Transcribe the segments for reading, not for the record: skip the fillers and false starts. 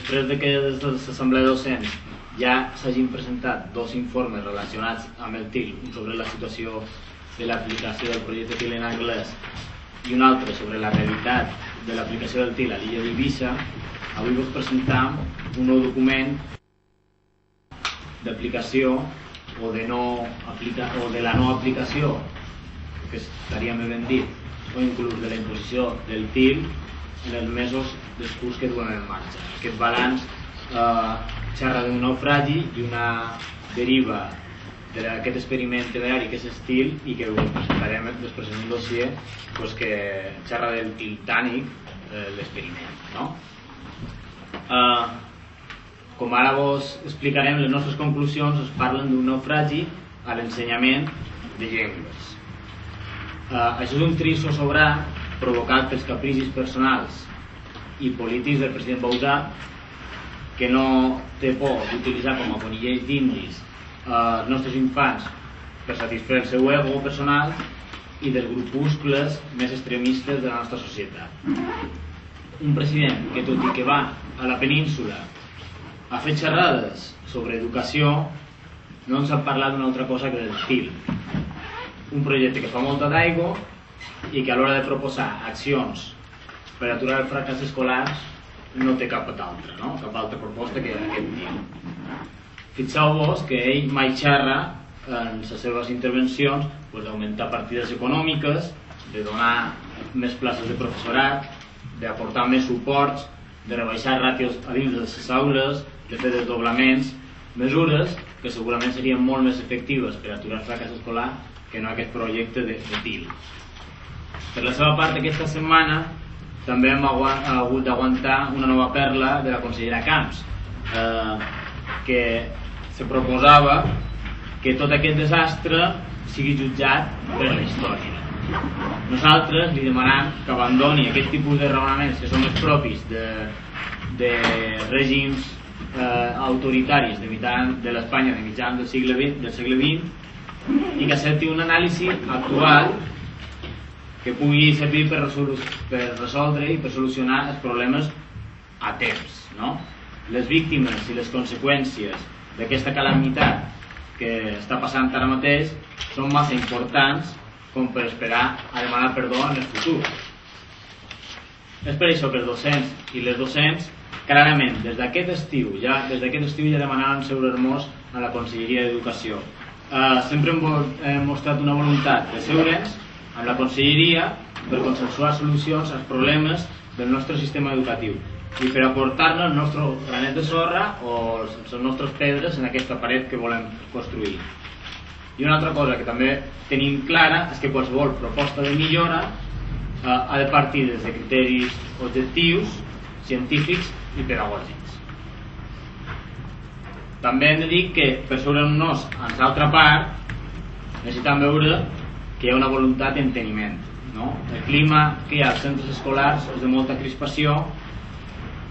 després que des de l'Assemblea de Docents ja s'hagin presentat dos informes relacionats amb el TIL, un sobre la situació de l'aplicació del projecte TIL en anglès i un altre sobre la realitat de l'aplicació del TIL a l'illa d'Eivissa, avui vos presentam un nou document d'aplicació o de la no aplicació, que estaria més ben dit, o inclús de la imposició del TIL en els mesos dels curs que duen en marxa. Aquest balanç xerra d'un naufragi i una deriva d'aquest experiment temerari que és estil i que us presentarem després en un dossier que xerra del Titanic, l'experiment. Com ara vos explicarem, les nostres conclusions es parlen d'un naufragi a l'ensenyament de llengües. Això és un trist zozobrar provocat pels capricis personals i polítics del president Bauzá, que no té por d'utilitzar com a conillers d'indis els nostres infants per satisfer el seu ego personal i dels grupuscles més extremistes de la nostra societat. Un president que, tot i que va a la península a fer xerrades sobre educació, no ens ha parlat d'una altra cosa que del TIL, un projecte que fa molta d'aigua i que a l'hora de proposar accions per aturar el fracàs escolar no té cap altra proposta que aquest TIL. Fixeu-vos que ell mai xerra en les seves intervencions d'augmentar partides econòmiques, de donar més places de professorat, d'aportar més suports, de rebaixar ràtios a dins de les aules, de fer desdoblaments, mesures que segurament serien molt més efectives per aturar el fracàs escolar que no aquest projecte de TIL. Per la seva part, aquesta setmana també hem hagut d'aguantar una nova perla de la consellera Camps, que se proposava que tot aquest desastre sigui jutjat per la història. Nosaltres li demanem que abandoni aquest tipus de raonaments que són més propis de règims autoritaris de l'Espanya de mitjans del segle XX i que accepti una anàlisi actual que pugui servir per resoldre i per solucionar els problemes a temps. Les víctimes i les conseqüències d'aquesta calamitat que està passant ara mateix són massa importants com per esperar a demanar perdó en el futur. És per això que els docents i les docents clarament des d'aquest estiu ja demanaven seure-nos a la Conselleria d'Educació. Sempre hem mostrat una voluntat de seure'ns amb la Conselleria per consensuar solucions als problemes del nostre sistema educatiu i per aportar-nos el nostre granet de sorra o les nostres pedres en aquesta paret que volem construir. I una altra cosa que també tenim clara és que qualsevol proposta de millora ha de partir des de criteris objectius, científics i pedagògics. També hem de dir que per seure'ns a l'altra part necessitem veure que hi ha una voluntat d'enteniment. El clima que hi ha als centres escolars és de molta crispació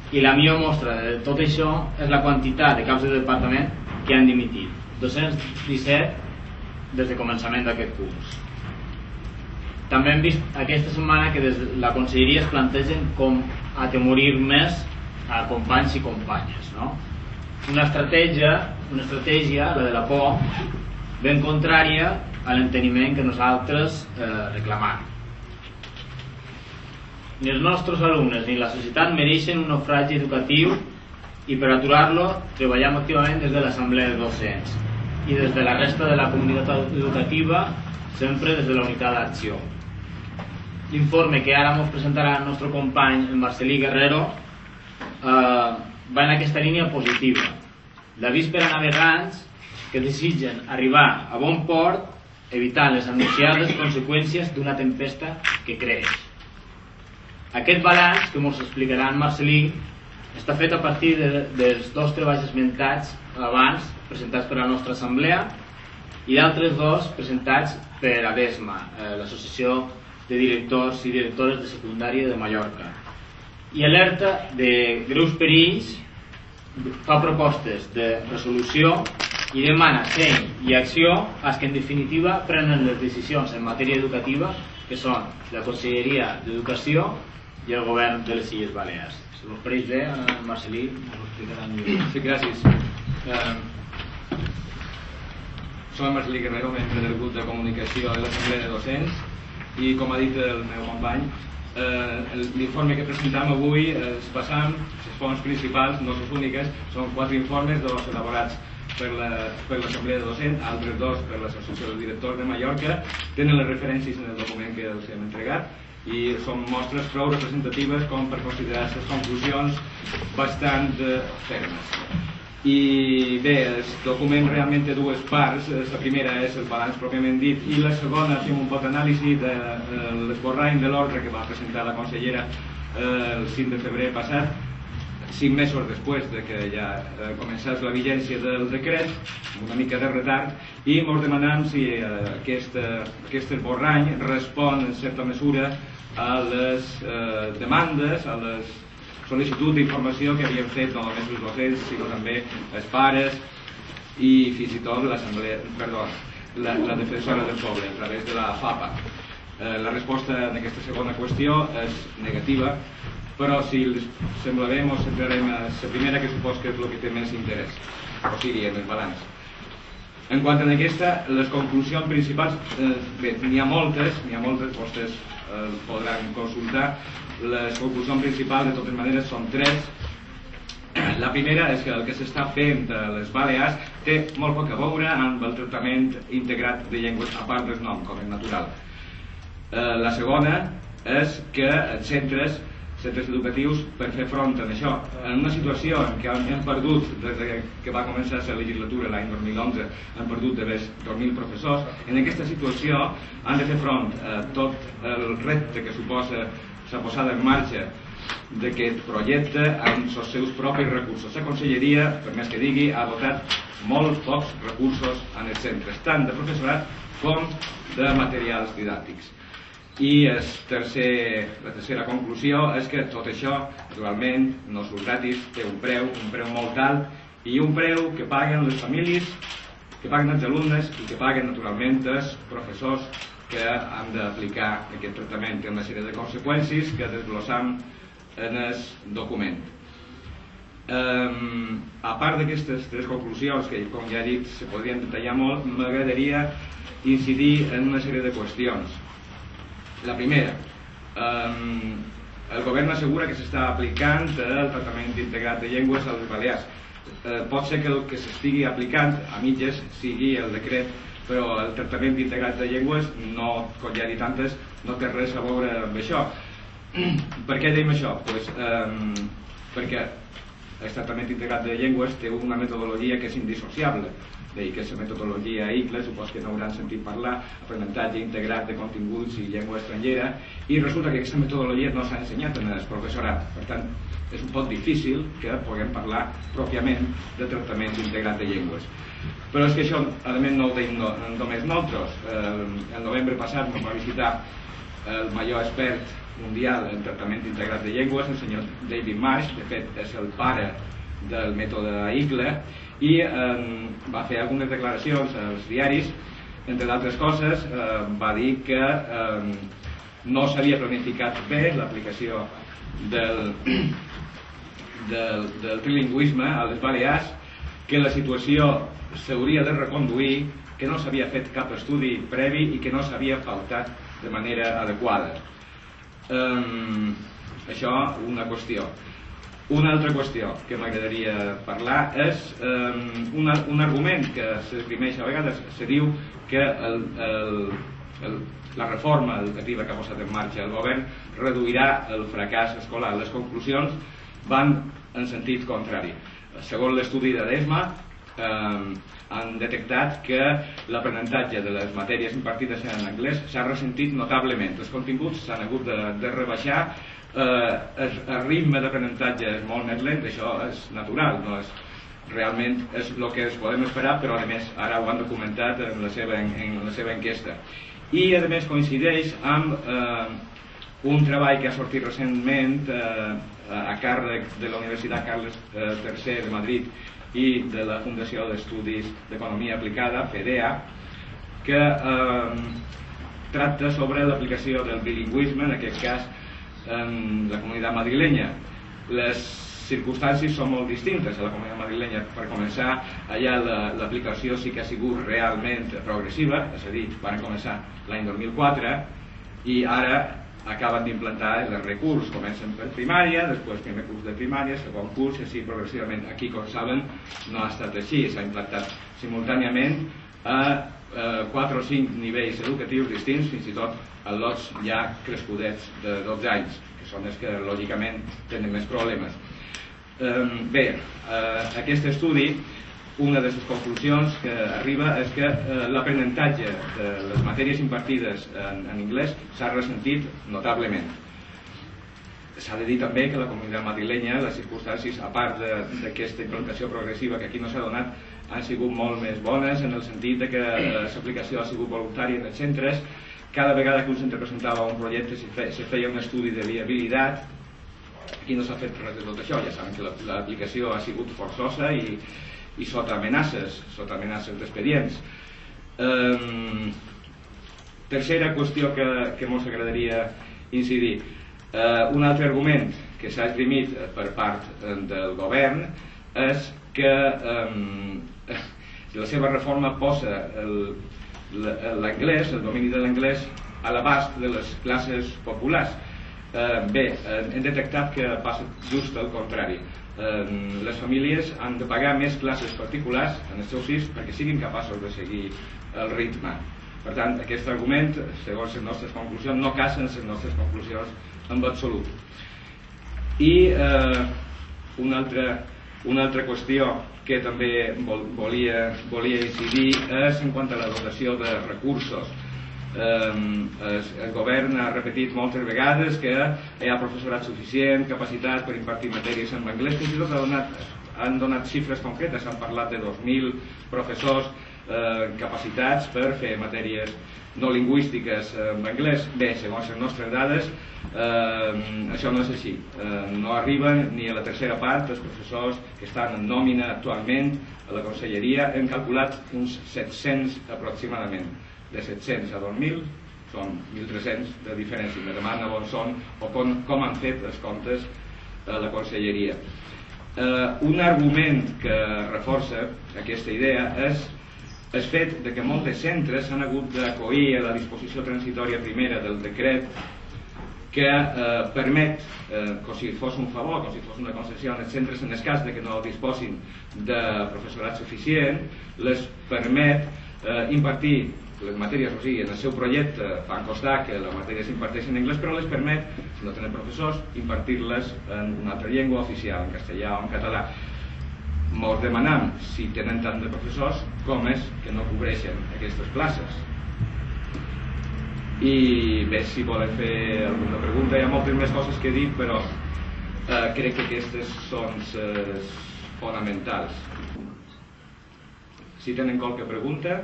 i la millor mostra de tot això és la quantitat de caps de departament que han dimitit, 217 des de començament d'aquest curs. També hem vist aquesta setmana que des de la Conselleria es plantegen com atemorir més a companys i companyes. Una estratègia, la de la por, ben contrària a l'enteniment que nosaltres reclamam. Ni els nostres alumnes ni la societat mereixen un naufragi educatiu i per aturar-lo treballem activament des de l'Assemblea de Docents i des de la resta de la comunitat educativa, sempre des de la unitat d'acció. L'informe que ara ens presentarà el nostre company Marcelí Guerrero va en aquesta línia positiva. L'avís per a navegants que desitgen arribar a bon port evitant les anunciades conseqüències d'una tempesta que creix. Aquest balanç, que ens explicarà en Marcelí, està fet a partir dels dos treballs esmentats abans, presentats per la nostra assemblea, i d'altres dos presentats per ADESMA, l'Associació de Directors i Directores de Secundària de Mallorca. I alerta de greus perills, fa propostes de resolució i demana seny i acció als que en definitiva prenen les decisions en matèria educativa, que són la Conselleria d'Educació i el govern de les Illes Balears. Si us pareix bé, Marcelí ens ho explicarà millor. Sí, gràcies. Soc Marcelí Guerrero, membre del grup de comunicació de l'Assemblea de Docents, i com ha dit el meu company, l'informe que presentem avui es basa en les fonts principals, no les úniques, són 4 informes, 2 elaborats per l'Assemblea de Docents, altres 2 per l'Associació de Directors de Mallorca, tenen les referències en el document que els hem entregat i són mostres prou representatives com per considerar les conclusions bastant fermes. I bé, el document realment té 2 parts. La primera és el balanç pròpiament dit i la segona fem un pot anàlisi de l'esborrany de l'ordre que va presentar la consellera el 5 de febrer passat, 5 mesos després de que ja començés la vigència del decret, amb una mica de retard, i ens demanem si aquest esborrany respon en certa mesura a les demandes, a les sol·licituds d'informació que havien fet no només els docents, sinó també els pares i fins i tot la defensora del poble a través de la FAPA. La resposta en aquesta segona qüestió és negativa, però si sembla bé ens centrarem en la primera, que supos que és el que té més interès, o sigui, en el balanç. En quant a aquesta, les conclusions principals, bé, n'hi ha moltes, vostès podran consultar. Les conclusions principals, de totes maneres, són 3. La primera és que el que s'està fent a les Balears té molt poc a veure amb el tractament integrat de llengües, a part del nom, com és natural. La segona és que els centres educatius, per fer front a això, en una situació en què hem perdut, des que va començar la legislatura l'any 2011, hem perdut de més 2.000 professors, en aquesta situació han de fer front a tot el repte que suposa la posada en marxa d'aquest projecte amb els seus propis recursos. La conselleria, per més que digui, ha dotat molt pocs recursos en els centres, tant de professorat com de materials didàctics. I la tercera conclusió és que tot això, naturalment, no és gratis, té un preu molt alt, i un preu que paguen les famílies, que paguen els alumnes i que paguen, naturalment, els professors que han d'aplicar aquest tractament. Té una sèrie de conseqüències que desglossam en el document. A part d'aquestes 3 conclusions, que com ja he dit se podrien detallar molt, m'agradaria incidir en una sèrie de qüestions. La primera, el govern assegura que s'està aplicant el tractament integrat de llengües a les Balears. Pot ser que el que s'estigui aplicant a mitges sigui el decret, però el tractament integrat de llengües, com ja he dit antes, no té res a veure amb això. Per què dèiem això? Perquè el tractament integrat de llengües té una metodologia que és indissociable, que és la metodologia ICLE, supos que n'hauran sentit parlar, aprenentatge integrat de continguts i llengua estrangera, i resulta que aquesta metodologia no s'ha ensenyat en el professorat. Per tant, és un poc difícil que puguem parlar pròpiament de tractament integrat de llengües. Però és que això, a més, no ho tenim només nosaltres. El novembre passat ens va visitar el major expert mundial en tractament integrat de llengües, el senyor David Marsh, de fet és el pare del mètode ICLE, i va fer algunes declaracions als diaris. Entre d'altres coses, va dir que no s'havia planificat bé l'aplicació del trilingüisme a les Balears, que la situació s'hauria de reconduir, que no s'havia fet cap estudi previ i que no s'havia faltat de manera adequada. Això, una qüestió. Una altra qüestió que m'agradaria parlar és un argument que s'esgrimeix a vegades. Se diu que la reforma educativa que ha posat en marxa el govern reduirà el fracàs escolar. Les conclusions van en sentit contrari. Segons l'estudi de DESMA, han detectat que l'aprenentatge de les matèries impartides en anglès s'ha ressentit notablement. Els continguts s'han hagut de rebaixar, el ritme d'aprenentatge és molt més lent, això és natural, realment és el que es podem esperar, però a més ara ho han documentat en la seva enquesta. I a més coincideix amb un treball que ha sortit recentment a càrrec de la Universitat Carles III de Madrid i de la Fundació d'Estudis d'Economia Aplicada, FEDEA, que tracta sobre l'aplicació del bilingüisme, en aquest cas en la comunitat madrilenya. Les circumstàncies són molt distintes a la comunitat madrilenya. Per començar, allà l'aplicació sí que ha sigut realment progressiva, és a dir, van començar l'any 2004 i ara acaben d'implantar el recurs. Comencen per primària, després primer curs de primària, segon curs, i així progressivament. Aquí, com saben, no ha estat així, s'ha implantat simultàniament a 4 o 5 nivells educatius distints, fins i tot a lots ja crescudets de 12 anys, que són els que lògicament tenen més problemes. Bé, aquest estudi, una de les conclusions que arriba és que l'aprenentatge de les matèries impartides en anglès s'ha ressentit notablement. S'ha de dir també que la comunitat madrilenya, les circumstàncies, a part d'aquesta implantació progressiva que aquí no s'ha donat, han sigut molt més bones en el sentit que l'aplicació ha sigut voluntària en els centres. Cada vegada que un centre presentava un projecte se feia un estudi de viabilitat. Aquí no s'ha fet res de tot això, ja saben que l'aplicació ha sigut forçosa i sota amenaces d'expedients. Tercera qüestió que ens agradaria incidir. Un altre argument que s'ha esgrimit per part del govern és que la seva reforma posa l'anglès, el domini de l'anglès, a l'abast de les classes populars. Bé, hem detectat que passa just el contrari. Les famílies han de pagar més classes particulars en els seus fills perquè siguin capaços de seguir el ritme. Per tant, aquest argument, segons les nostres conclusions, no casa en les nostres conclusions en absolut. I una altra qüestió que també volia incidir és en quant a la dotació de recursos. El govern ha repetit moltes vegades que hi ha professorat suficient, capacitat per impartir matèries en anglès, fins i tot han donat xifres concretes, han parlat de 2.000 professors capacitats per fer matèries no lingüístiques en anglès. Bé, segons les nostres dades, això no és així. No arriben ni a la tercera part dels professors que estan en nòmina actualment a la conselleria. Hem calculat uns 700 aproximadament. De 700 a 2.000 són 1.300 de diferència. Me demana on són o com han fet els comptes a la conselleria. Un argument que reforça aquesta idea és el fet que molts centres s'han hagut d'acollir a la disposició transitòria primera del decret que permet, com si fos un favor, com si fos una concessió als centres, en el cas que no disposin de professorat suficient, les permet impartir les matèries, o sigui, en el seu projecte fan constar que les matèries s'imparteixen en anglès, però les permet, si no tenen professors, impartir-les en una altra llengua oficial, en castellà o en català. Mos demanam, si tenen tant de professors, com és que no cobreixen aquestes places. I bé, si volen fer alguna pregunta, hi ha moltes més coses que he dit, però crec que aquestes són les fonamentals. Si tenen qualque pregunta...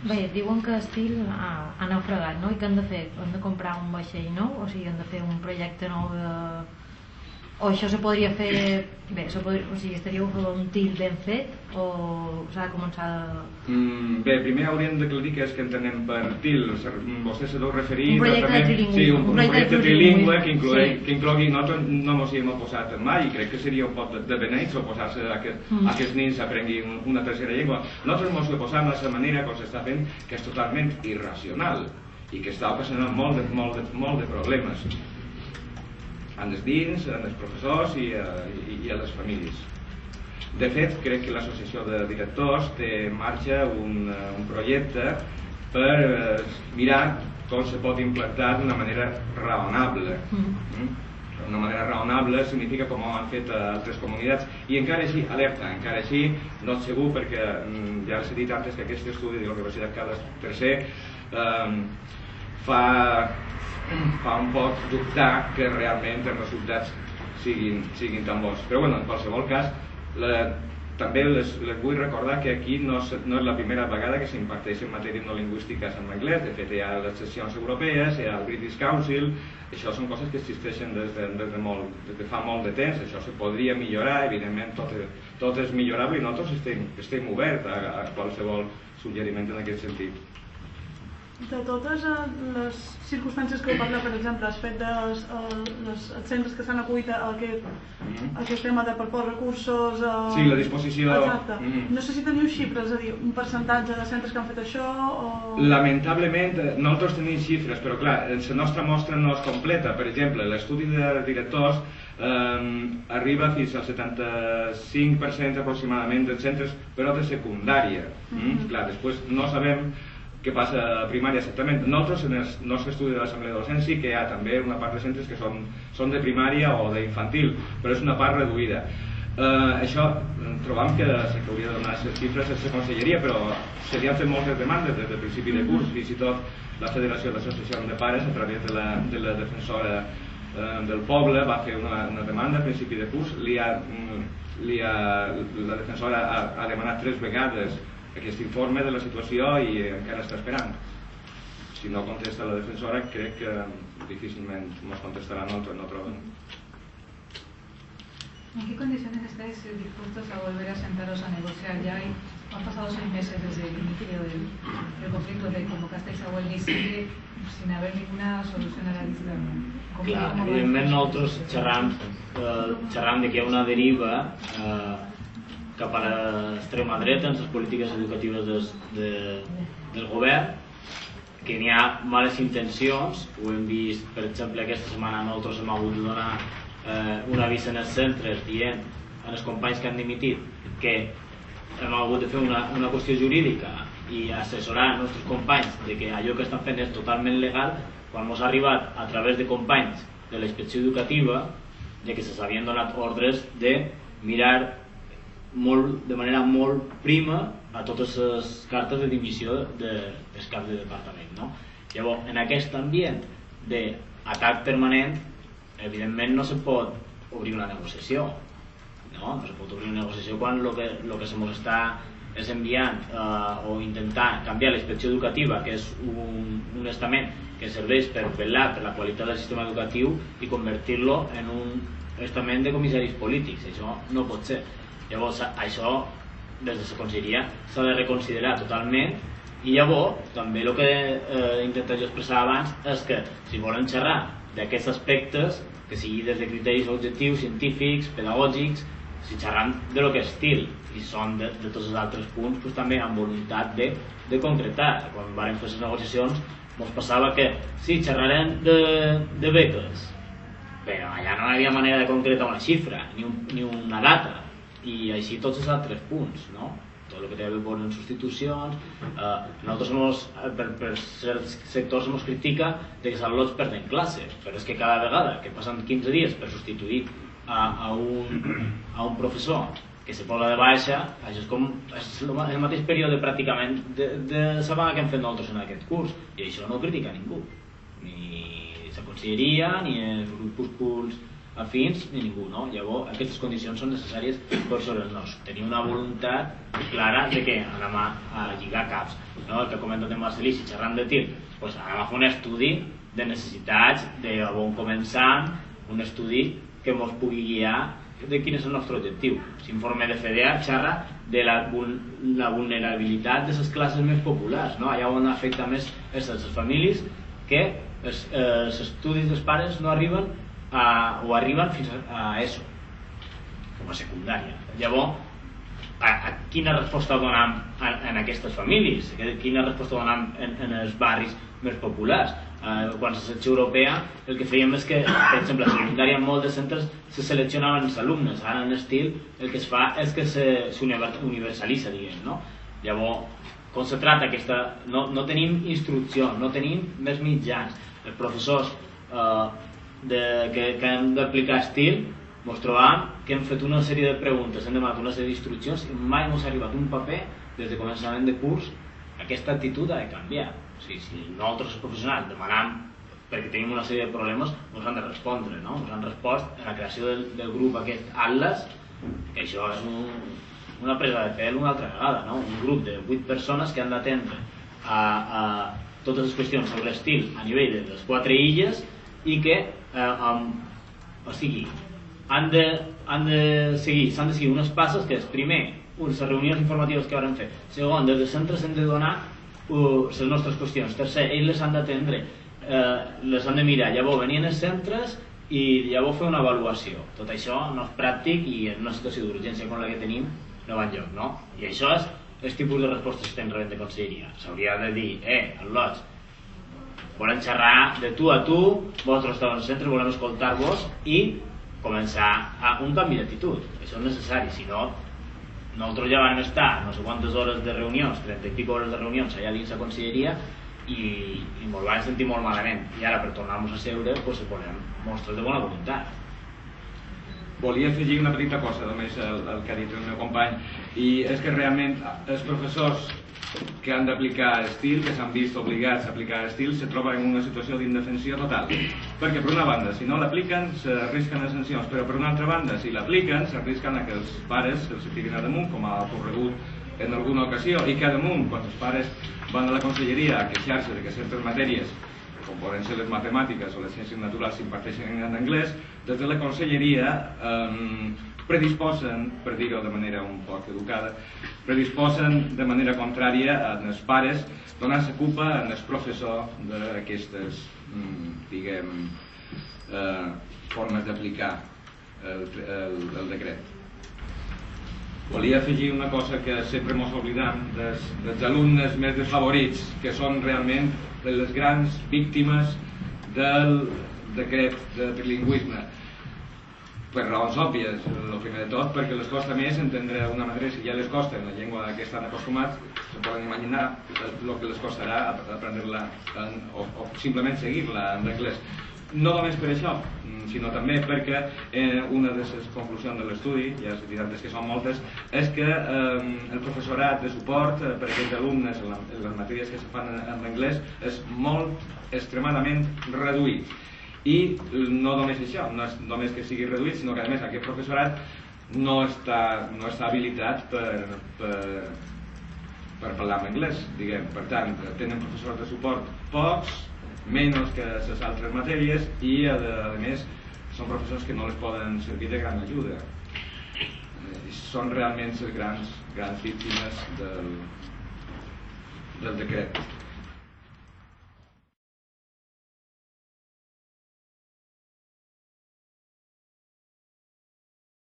Bé, diuen que Estil ha naufragat, no? I què han de fer? Han de comprar un vaixell nou? O sigui, han de fer un projecte nou de... O això se podria fer... Bé, o sigui, estaria un TIL ben fet o s'ha de començar a... Bé, primer hauríem d'aclarir què és que entenem per TIL. Vostè se deu referir... Un projecte trilingüe. Sí, un projecte trilingüe que inclogui... Nosaltres no ens hi hem oposat mai i crec que seria un pot de beneïts oposar-se a que aquests nens aprenguin una tercera llengua. Nosaltres ens hi oposam de la manera com s'està fent, que és totalment irracional i que està ocasionant molt de problemes en els dins, en els professors i a les famílies. De fet, crec que l'associació de directors té en marxa un projecte per mirar com se pot implantar d'una manera raonable. Una manera raonable significa com ho han fet altres comunitats i encara així, alerta, encara així no és segur perquè ja els he dit antes que aquest estudi de la Universitat Carles III fa un poc dubtar que realment els resultats siguin tan bons. Però bueno, en qualsevol cas, també les vull recordar que aquí no és la primera vegada que s'imparteixen matèries no lingüístiques en anglès. De fet, hi ha les sessions europees, hi ha el British Council. Això són coses que existeixen des de fa molt de temps. Això se podria millorar, evidentment tot és millorable i nosaltres estem oberts a qualsevol suggeriment en aquest sentit. De totes les circumstàncies que heu parlat, per exemple, has fet dels centres que s'han acollit a aquest tema de per pocs recursos... Sí, la disposició... Exacte. No sé si teniu xifres, és a dir, un percentatge de centres que han fet això o... Lamentablement, nosaltres tenim xifres, però clar, la nostra mostra no és completa. Per exemple, l'estudi de directors arriba fins al 75% aproximadament dels centres, però de secundària. Clar, després no sabem què passa a primària exactament. Nosaltres, en el nostre estudi de l'Assemblea de Docents, sí que hi ha també una part de centres que són de primària o d'infantil, però és una part reduïda. Això trobam que s'hauria de donar les xifres a la conselleria, però s'havien fet moltes demandes des del principi de curs, fins i tot la Federació d'Associacions de Pares, a través de la defensora del poble, va fer una demanda a principi de curs. La defensora ha demanat 3 vegades aquest informe de la situació i encara està esperant. Si no contesta la defensora, crec que difícilment ens contestarà a nosaltres, no trobem. ¿En qué condiciones estáis dispuestos a volver a sentaros a negociar? Ya han pasado 6 meses desde el inicio del conflicto, de convocasteis a huelga y sigue sin haber ninguna solución a la vista. Clar, evidentment nosaltres xerram que hi ha una deriva cap a l'extrema dreta en les polítiques educatives del govern, que n'hi ha males intencions. Ho hem vist, per exemple, aquesta setmana nosaltres hem hagut de donar un avís en els centres dient als companys que han dimitit que hem hagut de fer una qüestió jurídica i assessorar els nostres companys de que allò que estan fent és totalment legal, quan ens ha arribat a través de companys de la inspecció educativa de que s'havien donat ordres de mirar de manera molt prima a totes les cartes de dimissió dels caps de departament, no? Llavors, en aquest ambient d'atac permanent, evidentment no se pot obrir una negociació, no se pot obrir una negociació quan el que se ens està és enviant o intentar canviar la inspecció educativa, que és un estament que serveix per vetllar per la qualitat del sistema educatiu, i convertir-lo en un estament de comissaris polítics. Això no pot ser. Llavors, això, des de la conselleria, s'ha de reconsiderar totalment. I llavors, també el que he intentat jo expressar abans és que, si volen xerrar d'aquests aspectes, que sigui des de criteris objectius, científics, pedagògics, si xerram de lo que és estil, i són de tots els altres punts, doncs també amb voluntat de concretar. Quan vam fer les negociacions, ens passava que sí, xerrarem de beques, però allà no hi havia manera de concretar una xifra, ni una data. I així tots els altres punts, no? Tot el que té a veure amb substitucions. Nosaltres, per certs sectors, ens critica que els alumnes perden classe, però és que cada vegada que passen 15 dies per substituir a un professor que se posa de baixa, això és el mateix període pràcticament de la vaga que hem fet nosaltres en aquest curs, i això no ho critica ningú, ni la conselleria, ni els grupúsculs afins, ni ningú, no? Llavors, aquestes condicions són necessàries per sobre el nostre. Tenim una voluntat clara de que anem a lligar caps, no? El que ha comentat en Marcelí, si xerram de tir, doncs anem a fer un estudi de necessitats, de bon començant, un estudi que ens pugui guiar de quin és el nostre objectiu. L'informe de FEDEA xerra de la vulnerabilitat de les classes més populars, no? Allà on afecta més les famílies, que els estudis dels pares no arriben o arriben fins a ESO, com a secundària. Llavors, quina resposta donem en aquestes famílies? Quina resposta donem en els barris més populars? Quan la selecció europea, el que fèiem és que, per exemple, a secundària en molts de centres se seleccionaven els alumnes. Ara en l'estil el que es fa és que s'universalitza, diguem, no? Llavors, com se tracta aquesta... No tenim instrucció, no tenim més mitjans. Els professors que hem d'aplicar estil, ens trobam que hem fet una sèrie de preguntes, hem demanat una sèrie d'instruccions i mai ens ha arribat un paper des de començament de curs. Aquesta actitud ha de canviar. O sigui, si nosaltres els professionals demanam perquè tenim una sèrie de problemes, ens han de respondre, no? Ens han respost en la creació del grup aquest Atlas, que això és una presa de pèl una altra vegada, no? Un grup de 8 persones que han d'atendre a totes les qüestions sobre estil a nivell de les 4 illes i que o sigui, s'han de seguir unes passes que és, primer, les reunions informatives que vam fer, segon, des de centres hem de donar les nostres qüestions. Tercer, ells les han d'atendre, les han de mirar. Llavors venien els centres i llavors fer una avaluació. Tot això no és pràctic i en una situació d'urgència com la que tenim no va enlloc, no? I això és el tipus de respostes que estem rebent de conselleria. S'hauria de dir, al·lots, volem xerrar de tu a tu, vosaltres esteu en el centre, volem escoltar-vos i començar a un canvi d'actitud. Això és necessari, si no, nosaltres ja vam estar no sé quantes hores de reunions, 30 i pico hores de reunions allà dins la conselleria i ens vam sentir molt malament. I ara per tornar-nos a seure pues, posem mostres de bona voluntat. Volia afegir una petita cosa només el que ha dit el meu company, i és que realment els professors que han d'aplicar estil, que s'han vist obligats a aplicar estil, se troben en una situació d'indefensió total. Perquè per una banda, si no l'apliquen, s'arrisquen les sancions, però per una altra banda, si l'apliquen, s'arrisquen a que els pares els tirin a damunt, com ha ocorregut en alguna ocasió, i que a damunt, quan els pares van a la conselleria a queixar-se de que certes matèries, com poden ser les matemàtiques o les ciències naturals, s'imparteixen en anglès, des de la conselleria predisposen, per dir-ho de manera un poc educada, predisposen de manera contrària als pares donar-se culpa als professors d'aquestes, diguem, formes d'aplicar el decret. Volia afegir una cosa que sempre mos oblidam dels alumnes més desfavorits, que són realment les grans víctimes del decret de trilingüisme. Per raons òbvies, el primer de tot, perquè les costa més entendre una matèria, si ja les costa en la llengua que estan acostumats, se poden imaginar el que les costarà aprendre-la o simplement seguir-la en anglès. No només per això, sinó també perquè una de les conclusions de l'estudi, ja s'ha dit antes que són moltes, és que el professorat de suport per a aquests alumnes en les matèries que se fan en anglès és molt extremadament reduït. I no només això, no és només que sigui reduït, sinó que a més aquest professorat no està habilitat per parlar en anglès, diguem. Per tant, tenen professors de suport pocs, menys que les altres matèries, i a més són professors que no les poden servir de gran ajuda. Són realment les grans víctimes del decret.